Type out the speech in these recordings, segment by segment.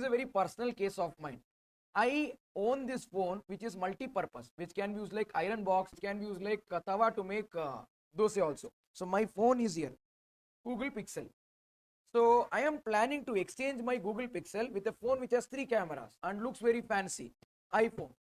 is a very personal case of mine. I own this phone which is multi-purpose, which can be used like iron box, which can be used like tawa to make dosa also. So my phone is here, Google Pixel. So I am planning to exchange my Google Pixel with a phone which has 3 cameras and looks very fancy, iPhone.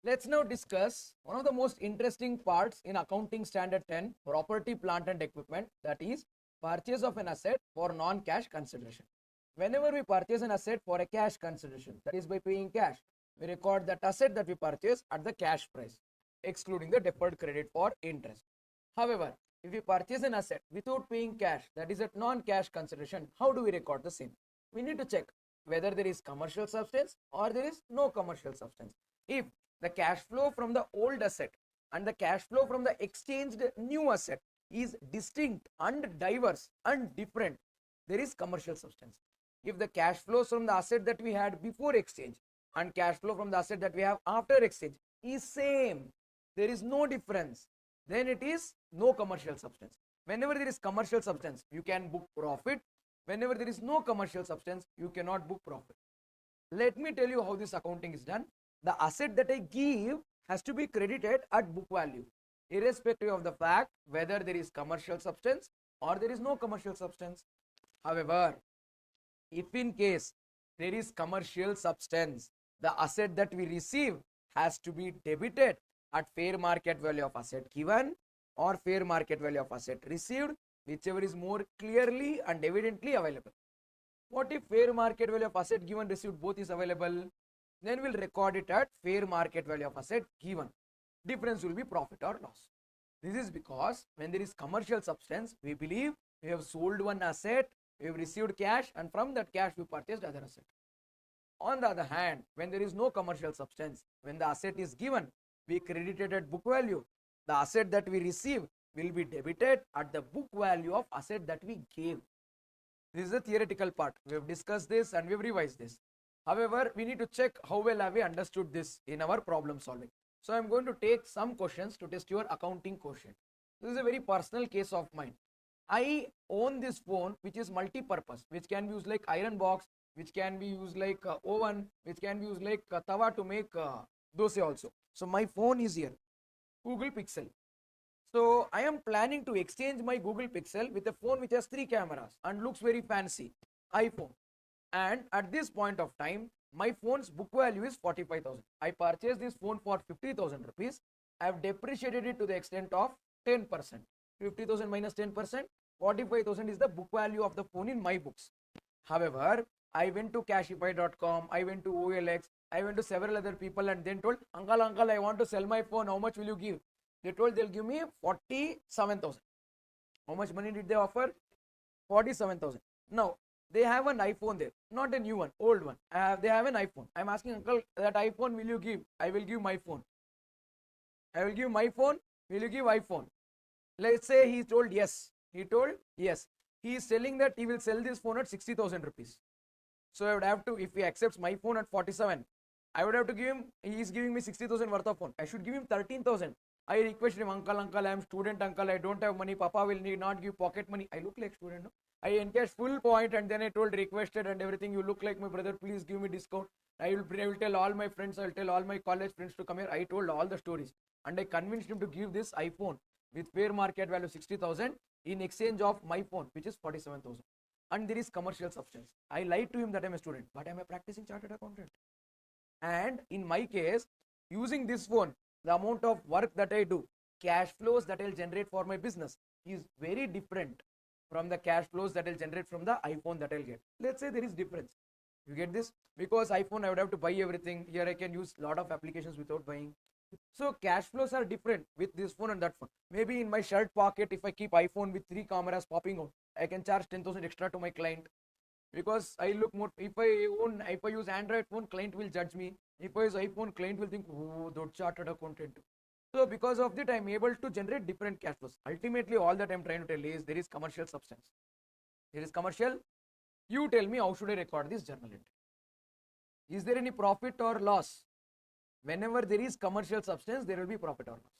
Let's now discuss one of the most interesting parts in accounting standard 10, property, plant and equipment, that is purchase of an asset for non-cash consideration. Whenever we purchase an asset for a cash consideration, that is by paying cash, we record that asset that we purchase at the cash price, excluding the deferred credit for interest. However, if we purchase an asset without paying cash, that is at non-cash consideration, how do we record the same? We need to check whether there is commercial substance or there is no commercial substance. If the cash flow from the old asset and the cash flow from the exchanged new asset is distinct and diverse and different, there is commercial substance. If the cash flows from the asset that we had before exchange and cash flow from the asset that we have after exchange is same, there is no difference, then it is no commercial substance. Whenever there is commercial substance, you can book profit. Whenever there is no commercial substance, you cannot book profit. Let me tell you how this accounting is done. The asset that I give has to be credited at book value, irrespective of the fact whether there is commercial substance or there is no commercial substance. However, if in case there is commercial substance, the asset that we receive has to be debited at fair market value of asset given or fair market value of asset received, whichever is more clearly and evidently available. What if fair market value of asset given received both is available? Then we'll record it at fair market value of asset given. Difference will be profit or loss. This is because when there is commercial substance, we believe we have sold one asset, we have received cash, and from that cash we purchased other asset. On the other hand, when there is no commercial substance, when the asset is given, we credit it at book value. The asset that we receive will be debited at the book value of asset that we gave. This is the theoretical part. We have discussed this and we have revised this. However, we need to check how well have we understood this in our problem solving. So I am going to take some questions to test your accounting quotient. This is a very personal case of mine. I own this phone which is multi-purpose, which can be used like iron box, which can be used like oven, which can be used like tawa to make dosa also. So my phone is here, Google Pixel. So I am planning to exchange my Google Pixel with a phone which has 3 cameras and looks very fancy, iPhone. And at this point of time, my phone's book value is 45,000. I purchased this phone for 50,000 rupees. I have depreciated it to the extent of 10%. 50,000 minus 10%, 45,000 is the book value of the phone in my books. However, I went to cashify.com, I went to OLX, I went to several other people and then told, uncle, I want to sell my phone. How much will you give? They told they'll give me 47,000. How much money did they offer? 47,000. Now, they have an iPhone there, not a new one, old one. They have an iPhone. I'm asking, uncle, that iPhone will you give? I will give my phone. I will give my phone. Will you give iPhone? Let's say he told yes. He told yes. He is selling that he will sell this phone at 60,000 rupees. So I would have to, if he accepts my phone at 47, I would have to give him, he is giving me 60,000 worth of phone. I should give him 13,000. I requested him, uncle, I am student, uncle, I don't have money. Papa will not give pocket money. I look like student, no? I encashed full point and then I told requested and everything. You look like my brother. Please give me discount. I will tell all my friends. I will tell all my college friends to come here. I told all the stories and I convinced him to give this iPhone with fair market value 60,000 in exchange of my phone, which is 47,000. And there is commercial substance. I lied to him that I am a student, but I am a practicing chartered accountant. And in my case, using this phone, the amount of work that I do, cash flows that I will generate for my business is very different from the cash flows that I'll generate from the iPhone that I'll get. Let's say there is difference. You get this? Because iPhone I would have to buy everything. Here I can use a lot of applications without buying. So cash flows are different with this phone and that phone. Maybe in my shirt pocket, if I keep iPhone with 3 cameras popping out, I can charge 10,000 extra to my client. Because I look more, if I use Android phone, client will judge me. If I use iPhone, client will think, oh, that chartered accountant. So because of that, I am able to generate different cash flows. Ultimately, all that I am trying to tell is there is commercial substance. There is commercial. You tell me how should I record this journal entry? Is there any profit or loss? Whenever there is commercial substance, there will be profit or loss.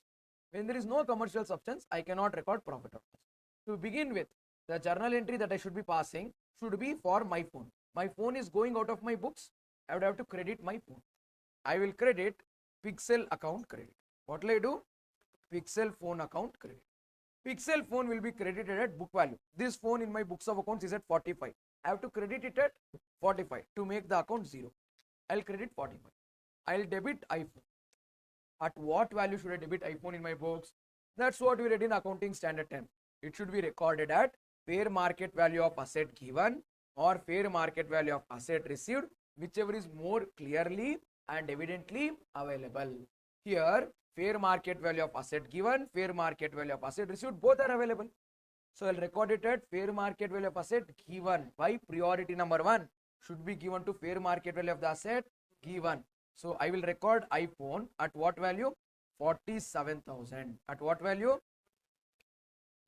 When there is no commercial substance, I cannot record profit or loss. To begin with, the journal entry that I should be passing should be for my phone. My phone is going out of my books. I would have to credit my phone. I will credit Pixel account credit. What will I do? Pixel phone account credit. Pixel phone will be credited at book value. This phone in my books of accounts is at 45. I have to credit it at 45 to make the account 0. I'll credit 45. I'll debit iPhone. At what value should I debit iPhone in my books? That's what we read in accounting standard 10. It should be recorded at fair market value of asset given or fair market value of asset received, whichever is more clearly and evidently available. Here, fair market value of asset given, fair market value of asset received, both are available. So I'll record it at fair market value of asset given. By priority number 1 should be given to fair market value of the asset given. So I will record iPhone at what value? 47,000. At what value?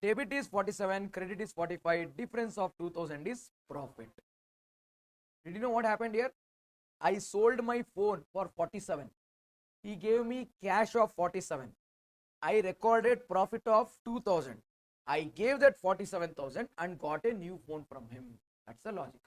Debit is 47, credit is 45, difference of 2,000 is profit. Did you know what happened here? I sold my phone for 47. He gave me cash of 47. I recorded profit of 2,000. I gave that 47,000 and got a new phone from him. That's the logic.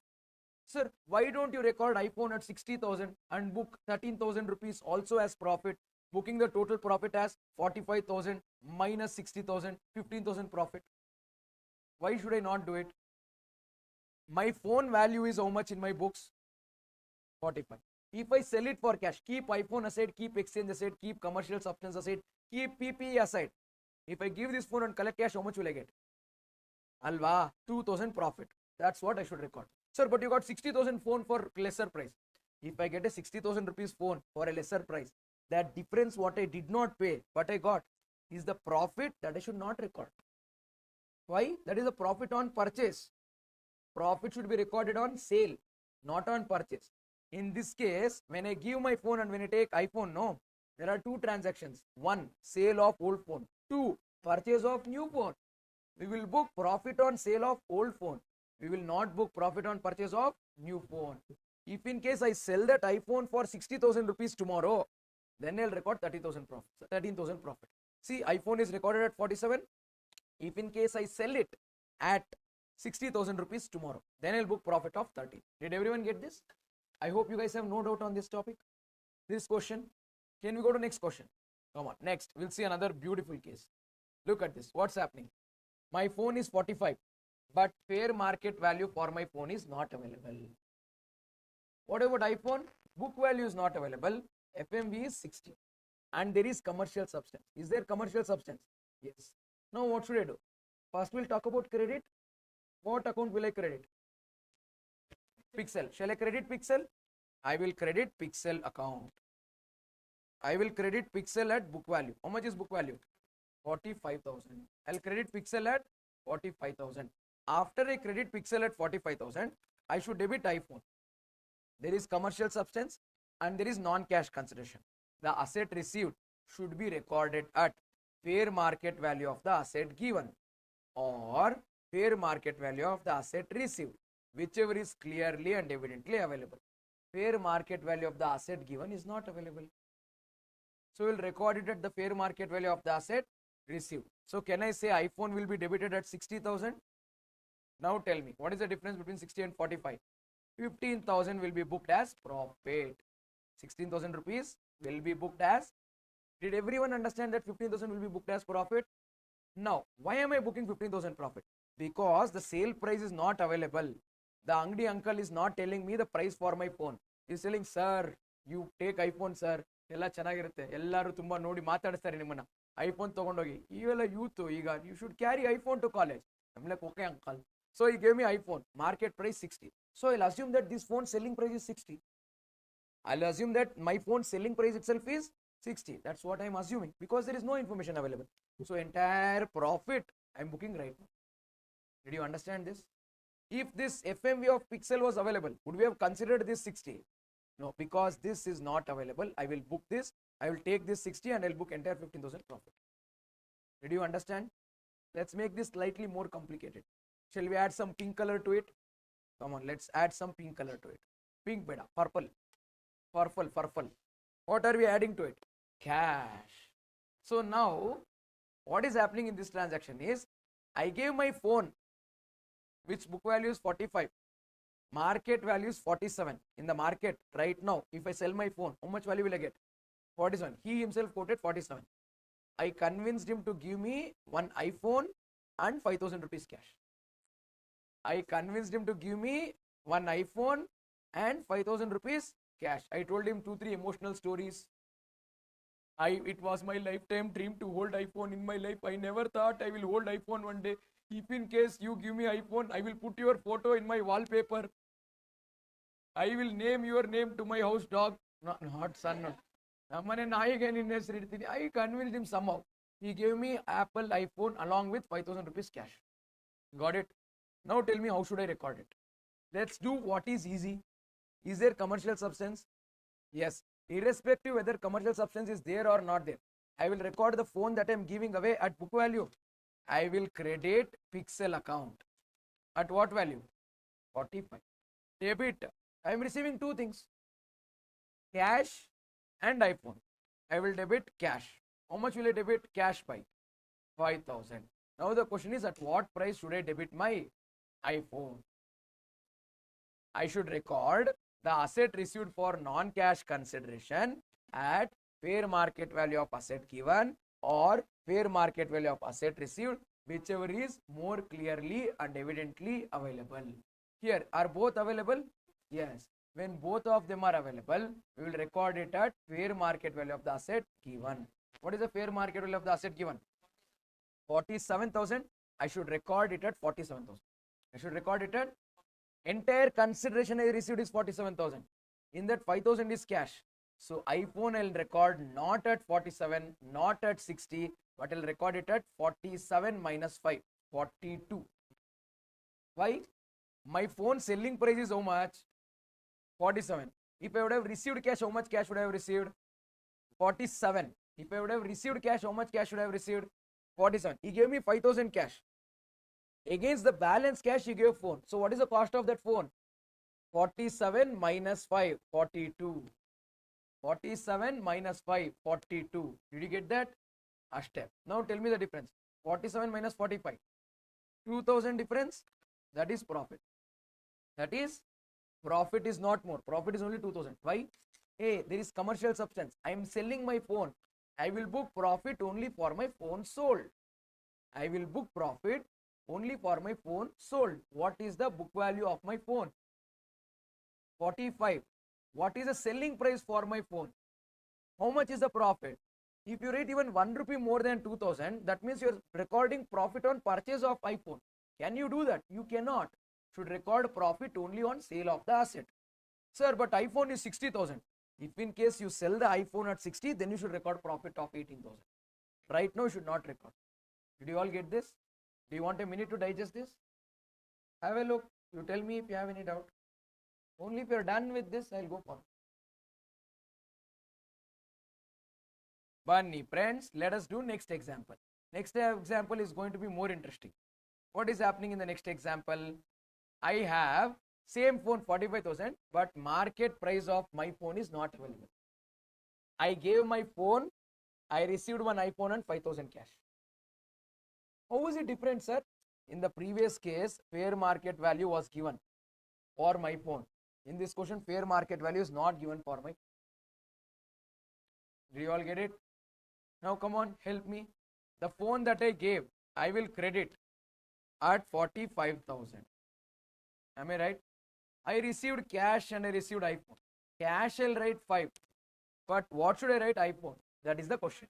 Sir, why don't you record iPhone at 60,000 and book 13,000 rupees also as profit, booking the total profit as 45,000 minus 60,000, 15,000 profit? Why should I not do it? My phone value is how much in my books? 45. If I sell it for cash, keep iPhone aside, keep exchange aside, keep commercial substance aside, keep PPE aside. If I give this phone and collect cash, how much will I get? Alva, 2,000 profit. That's what I should record. Sir, but you got 60,000 phone for lesser price. If I get a 60,000 rupees phone for a lesser price, that difference what I did not pay, but I got, is the profit that I should not record. Why? That is a profit on purchase. Profit should be recorded on sale, not on purchase. In this case, when I give my phone and when I take iPhone, no, there are two transactions. 1, sale of old phone. 2, purchase of new phone. We will book profit on sale of old phone. We will not book profit on purchase of new phone. If in case I sell that iPhone for 60,000 rupees tomorrow, then I'll record 30,000 profit, 13,000 profit. See, iPhone is recorded at 47. If in case I sell it at 60,000 rupees tomorrow, then I'll book profit of 30. Did everyone get this? I hope you guys have no doubt on this topic. This question. Can we go to next question? Come on. Next, we'll see another beautiful case. Look at this. What's happening? My phone is 45, but fair market value for my phone is not available. What about iPhone? Book value is not available. FMV is 60. And there is commercial substance. Is there commercial substance? Yes. Now what should I do? First we'll talk about credit. What account will I credit? Pixel. Shall I credit Pixel? I will credit Pixel account. I will credit Pixel at book value. How much is book value? 45,000. I'll credit Pixel at 45,000. After I credit Pixel at 45,000, I should debit iPhone. There is commercial substance and there is non-cash consideration. The asset received should be recorded at fair market value of the asset given or fair market value of the asset received, whichever is clearly and evidently available. Fair market value of the asset given is not available. So we'll record it at the fair market value of the asset received. So can I say iPhone will be debited at 60,000? Now tell me, what is the difference between 60 and 45? 15,000 will be booked as profit. 16,000 rupees will be booked as. Did everyone understand that 15,000 will be booked as profit? Now, why am I booking 15,000 profit? Because the sale price is not available. The Angdi uncle is not telling me the price for my phone. He is telling, sir, you take iPhone, sir. ಎಲ್ಲ ಚೆನ್ನಾಗಿರುತ್ತೆ ಎಲ್ಲರೂ ತುಂಬಾ ನೋಡಿ ಮಾತಾಡಿಸ್ತಾರೆ ನಿಮ್ಮನ್ನ iPhone ತಗೊಂಡೋಗಿ ಇವೆಲ್ಲ youth ಈಗ you should carry iPhone to college I'm like okay uncle so he gave me iPhone market price 60, so I'll assume that this phone selling price is 60. I'll assume that my phone selling price itself is 60. That's what I'm assuming because there is no information available. So entire profit I'm booking right now. Did you understand this? If this FMV of Pixel was available, would we have considered this 60? No, because this is not available. I will book this. I will take this 60 and I'll book entire 15,000 profit. Did you understand? Let's make this slightly more complicated. Shall we add some pink color to it? Come on, let's add some pink color to it. Pink beda, purple. Purple. What are we adding to it? Cash. So now What is happening in this transaction is, I gave my phone, which book value is 45. Market value is 47. In the market right now, if I sell my phone, how much value will I get? 47. He himself quoted 47. I convinced him to give me one iPhone and 5,000 rupees cash. I convinced him to give me one iPhone and 5,000 rupees cash. I told him 2-3 emotional stories. It was my lifetime dream to hold iPhone in my life. I never thought I will hold iPhone one day. If in case you give me iPhone, I will put your photo in my wallpaper. I will name your name to my house dog. Not son. I convinced him somehow. He gave me Apple iPhone along with 5,000 rupees cash. Got it? Now tell me, how should I record it? Let's do what is easy. Is there commercial substance? Yes. Irrespective whether commercial substance is there or not there, I will record the phone that I am giving away at book value. I will credit pixel account. At what value? 45. Debit. I am receiving two things, cash and iPhone. I will debit cash. How much will I debit cash by? 5,000. Now the question is, at what price should I debit my iPhone? I should record the asset received for non-cash consideration at fair market value of asset given or fair market value of asset received, whichever is more clearly and evidently available. Here, are both available? Yes. When both of them are available, we will record it at fair market value of the asset given. What is the fair market value of the asset given? 47,000. I should record it at 47,000. I should record it at entire consideration I received is 47,000. In that 5,000 is cash. So iPhone I will record not at 47, not at 60, but I will record it at 47 minus 5, 42. Why? My phone selling price is how much? 47. If I would have received cash, how much cash would I have received? 47. If I would have received cash, how much cash would I have received? 47. He gave me 5,000 cash. Against the balance cash, he gave phone. So what is the cost of that phone? 47 minus 5, 42. 47 minus 5, 42. Did you get that? A step. Now tell me the difference. 47 minus 45. 2,000 difference. That is profit. That is profit, is not more. Profit is only 2,000. Why? Hey, there is commercial substance. I am selling my phone. I will book profit only for my phone sold. I will book profit only for my phone sold. What is the book value of my phone? 45. What is the selling price for my phone? How much is the profit? If you rate even 1 rupee more than 2,000, that means you are recording profit on purchase of iPhone. Can you do that? You cannot. Should record profit only on sale of the asset. Sir, but iPhone is 60,000. If in case you sell the iPhone at 60, then you should record profit of 18,000. Right now you should not record. Did you all get this? Do you want a minute to digest this? Have a look. You tell me if you have any doubt. Only if you are done with this, I will go for. Bunny friends, let us do next example. Next example is going to be more interesting. What is happening in the next example? I have same phone 45,000, but market price of my phone is not available. I gave my phone, I received one iPhone and 5,000 cash. How is it different, sir? In the previous case, fair market value was given for my phone. In this question, fair market value is not given for my phone. Do you all get it? Now come on, help me. The phone that I gave, I will credit at 45,000. Am I right? I received cash and I received iPhone. Cash I'll write 5. But what should I write iPhone? That is the question.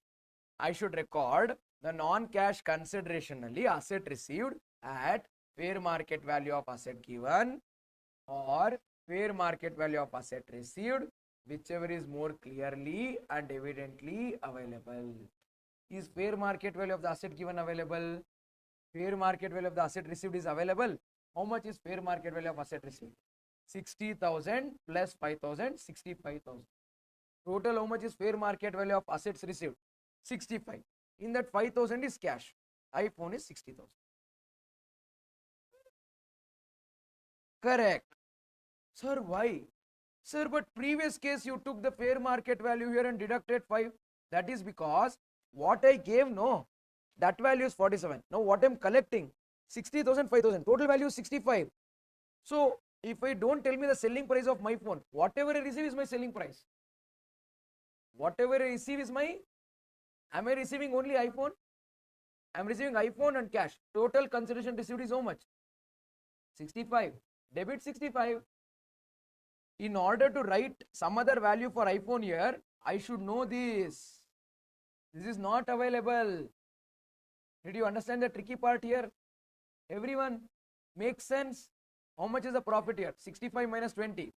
I should record the non-cash considerationally asset received at fair market value of asset given or fair market value of asset received, whichever is more clearly and evidently available. Is fair market value of the asset given available? Fair market value of the asset received is available. How much is fair market value of asset received? 60,000 plus 5,000, 65,000. Total how much is fair market value of assets received? 65. In that 5,000 is cash. iPhone is 60,000. Correct. Sir, why? Sir, but previous case you took the fair market value here and deducted 5. That is because what I gave, no. That value is 47. Now what I'm collecting, 60,000, 5,000. Total value is 65. So if I don't tell me the selling price of my phone, whatever I receive is my selling price. Whatever I receive is my, am I receiving only iPhone? I'm receiving iPhone and cash. Total consideration received is how much? 65. Debit 65. In order to write some other value for iPhone here, I should know this. This is not available. Did you understand the tricky part here? Everyone, makes sense? How much is the profit here? 65 minus 20.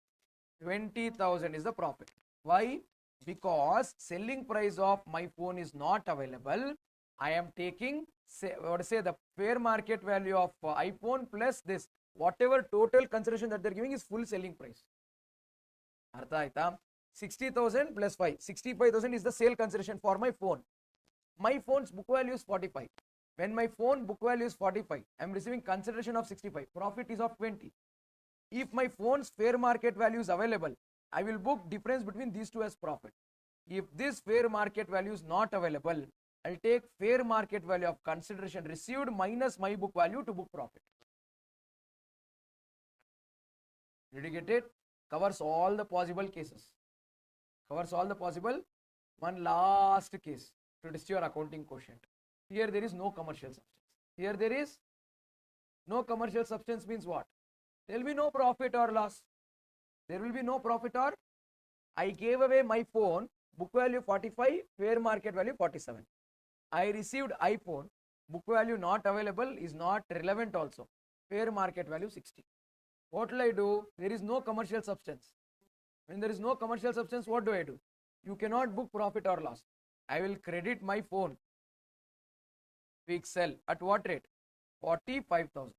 20,000 is the profit. Why? Because selling price of my phone is not available. I am taking, say, the fair market value of iPhone plus this. Whatever total consideration that they're giving is full selling price. Artha aita? 60,000 plus 5. 65,000 is the sale consideration for my phone. My phone's book value is 45. When my phone book value is 45, I am receiving consideration of 65. Profit is of 20. If my phone's fair market value is available, I will book difference between these two as profit. If this fair market value is not available, I'll take fair market value of consideration received minus my book value to book profit. Did you get it? Covers all the possible cases. Covers all the possible. One last case to test your accounting quotient. Here there is no commercial substance. Here there is no commercial substance means what? There will be no profit or loss. There will be no profit or, I gave away my phone, book value 45, fair market value 47. I received iPhone, book value not available is not relevant also. Fair market value 60. What will I do? There is no commercial substance. When there is no commercial substance, what do I do? You cannot book profit or loss. I will credit my phone Pixel at what rate? 45,000.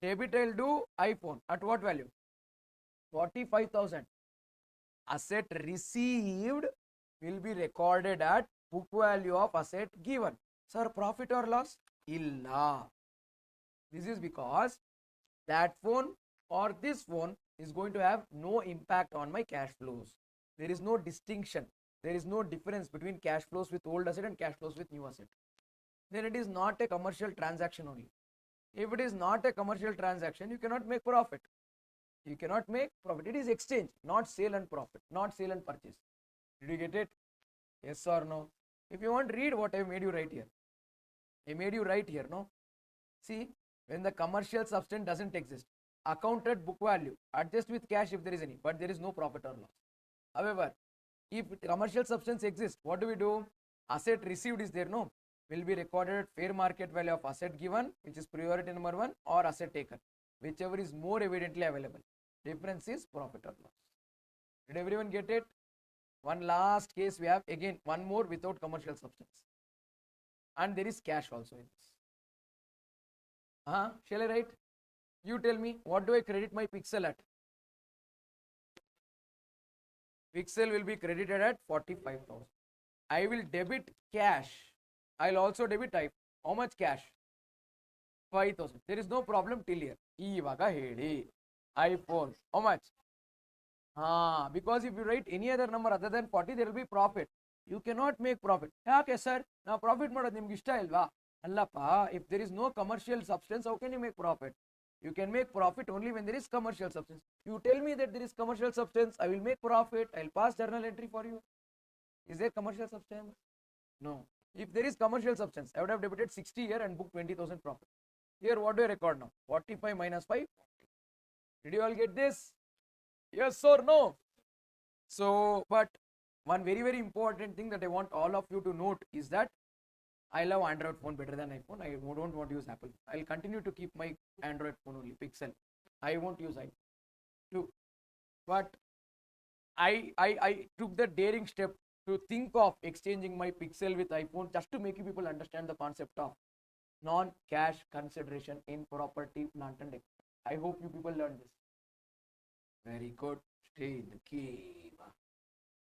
Debit I'll do iPhone at what value? 45,000. Asset received will be recorded at book value of asset given. Sir, profit or loss? Illa. This is because that phone or this phone is going to have no impact on my cash flows. There is no distinction. There is no difference between cash flows with old asset and cash flows with new asset. Then it is not a commercial transaction only. If it is not a commercial transaction, you cannot make profit. You cannot make profit. It is exchange, not sale and profit, not sale and purchase. Did you get it? Yes or no? If you want, read what I made you write here. I made you write here, no? See, when the commercial substance doesn't exist, accounted book value, adjust with cash if there is any, but there is no profit or loss. However, if commercial substance exists, what do? Asset received is there, no? Will be recorded fair market value of asset given, which is priority number 1, or asset taken, whichever is more evidently available. Difference is profit or loss. Did everyone get it? One last case we have, again one more without commercial substance, and there is cash also in this. Shall I write? You tell me, what do I credit my Pixel at? Pixel will be credited at 45,000. I will debit cash. I'll also debit type. How much cash? 5,000. There is no problem till here. Ivaga hedi. iPhone. How much? Because if you write any other number other than 40, there will be profit. You cannot make profit. Okay, sir. Now profit ಮಾಡೋದು ನಿಮಗೆ ಇಷ್ಟ ಇಲ್ವಾ? ಅಲ್ಲಪ್ಪ, if there is no commercial substance, how can you make profit? You can make profit only when there is commercial substance. You tell me that there is commercial substance, I will make profit, I'll pass journal entry for you. Is there commercial substance? No. If there is commercial substance, I would have debited 60 here and booked 20,000 profit. Here, what do I record now? 45 minus 5. Did you all get this? Yes or no? So, but one very, very important thing that I want all of you to note is that I love Android phone better than iPhone. I don't want to use Apple. I'll continue to keep my Android phone only, Pixel. I won't use iPhone too. But I took the daring step to think of exchanging my Pixel with iPhone just to make you people understand the concept of non-cash consideration in property, plant and equipment. I hope you people learned this. Very good. Stay in the cave.